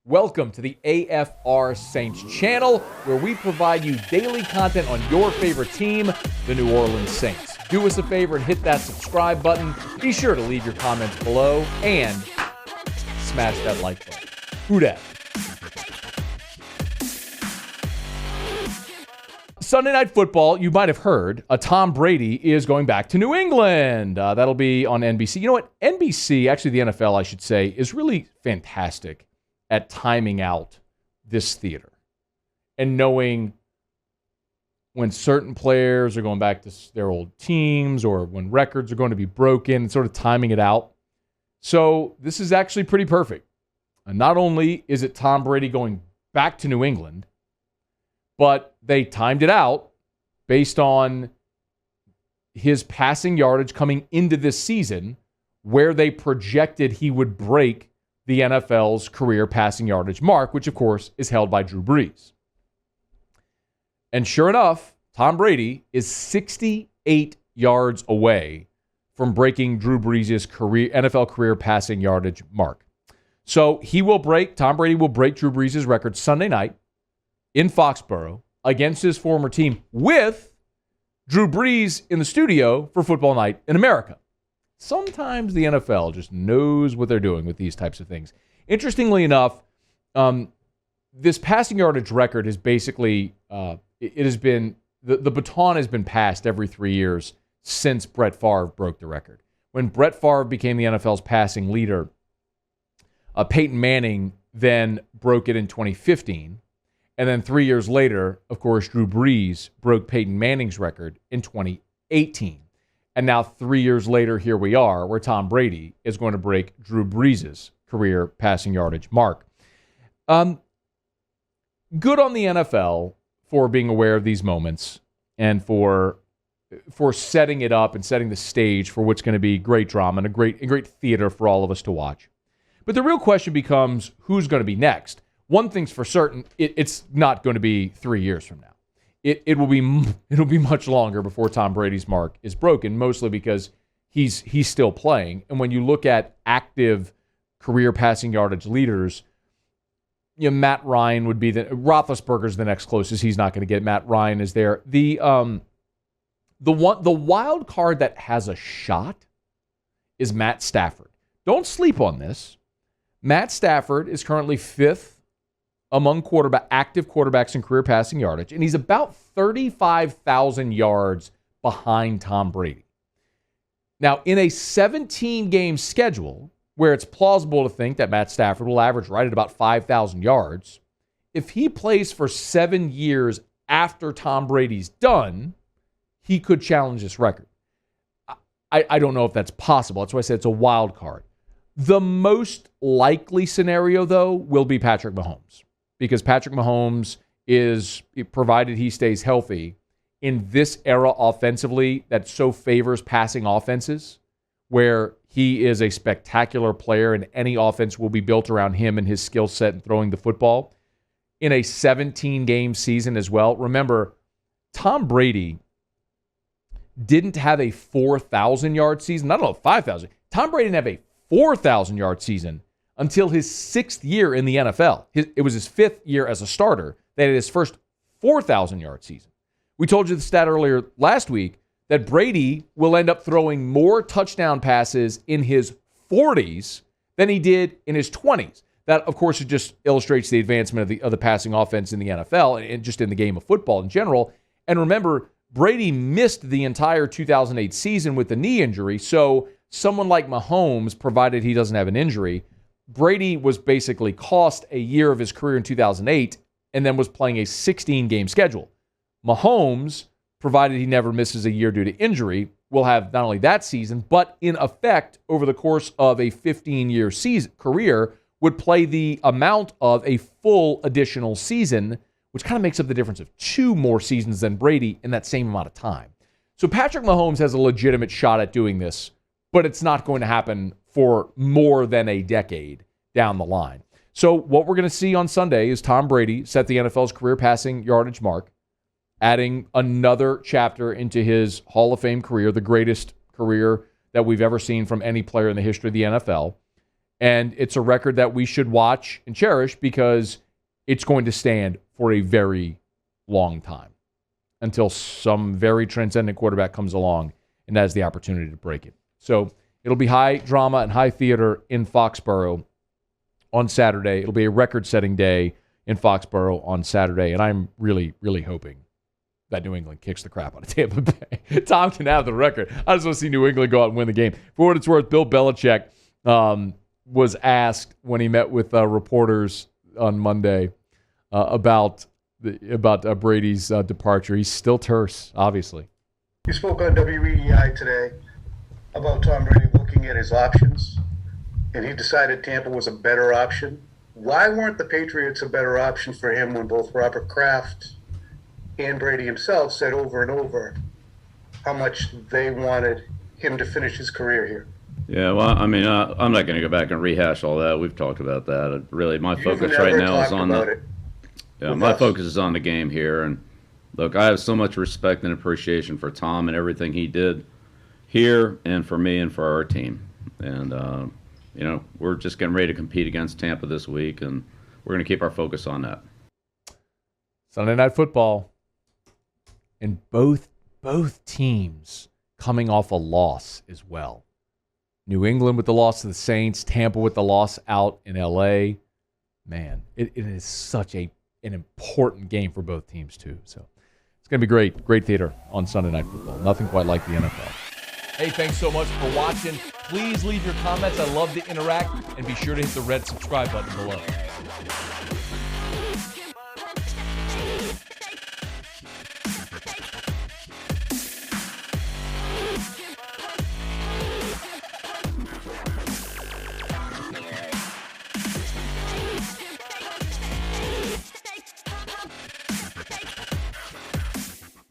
Welcome to the AFR Saints channel, where we provide you daily content on your favorite team, the New Orleans Saints. Do us a favor and hit that subscribe button. Be sure to leave your comments below and smash that like button. Who dat? Sunday Night Football, you might have heard, Tom Brady is going back to New England. That'll be on NBC. You know what? NBC, actually the NFL, I should say, is really fantastic at timing out this theater and knowing when certain players are going back to their old teams or when records are going to be broken and sort of timing it out. So this is actually pretty perfect. And not only is it Tom Brady going back to New England, but they timed it out based on his passing yardage coming into this season, where they projected he would break the NFL's career passing yardage mark, which, of course, is held by Drew Brees. And sure enough, Tom Brady is 68 yards away from breaking Drew Brees' NFL career passing yardage mark. So Tom Brady will break Drew Brees' record Sunday night in Foxborough against his former team with Drew Brees in the studio for Football Night in America. Sometimes the NFL just knows what they're doing with these types of things. Interestingly enough, this passing yardage record has basically, the baton has been passed every 3 years since Brett Favre broke the record. When Brett Favre became the NFL's passing leader, Peyton Manning then broke it in 2015. And then 3 years later, of course, Drew Brees broke Peyton Manning's record in 2018. And now 3 years later, here we are, where Tom Brady is going to break Drew Brees' career passing yardage mark. Good on the NFL for being aware of these moments and for setting it up and setting the stage for what's going to be great drama and a great theater for all of us to watch. But the real question becomes, who's going to be next? One thing's for certain, it's not going to be 3 years from now. It'll be much longer before Tom Brady's mark is broken, mostly because he's still playing. And when you look at active career passing yardage leaders, Matt Ryan would be Roethlisberger's the next closest. He's not going to get. Matt Ryan is there. The wild card that has a shot is Matt Stafford. Don't sleep on this. Matt Stafford is currently fifth among active quarterbacks in career passing yardage, and he's about 35,000 yards behind Tom Brady. Now, in a 17-game schedule, where it's plausible to think that Matt Stafford will average right at about 5,000 yards, if he plays for 7 years after Tom Brady's done, he could challenge this record. I don't know if that's possible. That's why I said it's a wild card. The most likely scenario, though, will be Patrick Mahomes. Because Patrick Mahomes is, provided he stays healthy, in this era offensively that so favors passing offenses, where he is a spectacular player and any offense will be built around him and his skill set in throwing the football, in a 17-game season as well. Remember, Tom Brady didn't have a 4,000-yard season. I don't know, 5,000. Tom Brady didn't have a 4,000-yard season until his sixth year in the NFL. It was his fifth year as a starter that had his first 4,000-yard season. We told you the stat earlier last week that Brady will end up throwing more touchdown passes in his 40s than he did in his 20s. That, of course, it just illustrates the advancement of the passing offense in the NFL and just in the game of football in general. And remember, Brady missed the entire 2008 season with the knee injury, so someone like Mahomes, provided he doesn't have an injury, Brady was basically cost a year of his career in 2008 and then was playing a 16-game schedule. Mahomes, provided he never misses a year due to injury, will have not only that season, but in effect, over the course of a 15-year career, would play the amount of a full additional season, which kind of makes up the difference of 2 more seasons than Brady in that same amount of time. So Patrick Mahomes has a legitimate shot at doing this, but it's not going to happen for more than a decade down the line. So what we're going to see on Sunday is Tom Brady set the NFL's career passing yardage mark, adding another chapter into his Hall of Fame career, the greatest career that we've ever seen from any player in the history of the NFL. And it's a record that we should watch and cherish because it's going to stand for a very long time until some very transcendent quarterback comes along and has the opportunity to break it. So it'll be high drama and high theater in Foxborough on Saturday. It'll be a record-setting day in Foxborough on Saturday, and I'm really, really hoping that New England kicks the crap out of Tampa Bay. Tom can have the record. I just want to see New England go out and win the game. For what it's worth, Bill Belichick was asked when he met with reporters on Monday about Brady's departure. He's still terse, obviously. You spoke on WEEI today about Tom Brady looking at his options, and he decided Tampa was a better option. Why weren't the Patriots a better option for him when both Robert Kraft and Brady himself said over and over how much they wanted him to finish his career here? Yeah, well, I mean, I'm not going to go back and rehash all that. We've talked about that. Really, my focus right now is on focus is on the game here. And look, I have so much respect and appreciation for Tom and everything he did here and for me and for our team. And we're just getting ready to compete against Tampa this week, and we're going to keep our focus on that. Sunday Night Football. And both teams coming off a loss as well. New England with the loss to the Saints, Tampa with the loss out in L.A. Man, it is such an important game for both teams too. So it's going to be great theater on Sunday Night Football. Nothing quite like the NFL. Hey, thanks so much for watching. Please leave your comments. I love to interact, and be sure to hit the red subscribe button below.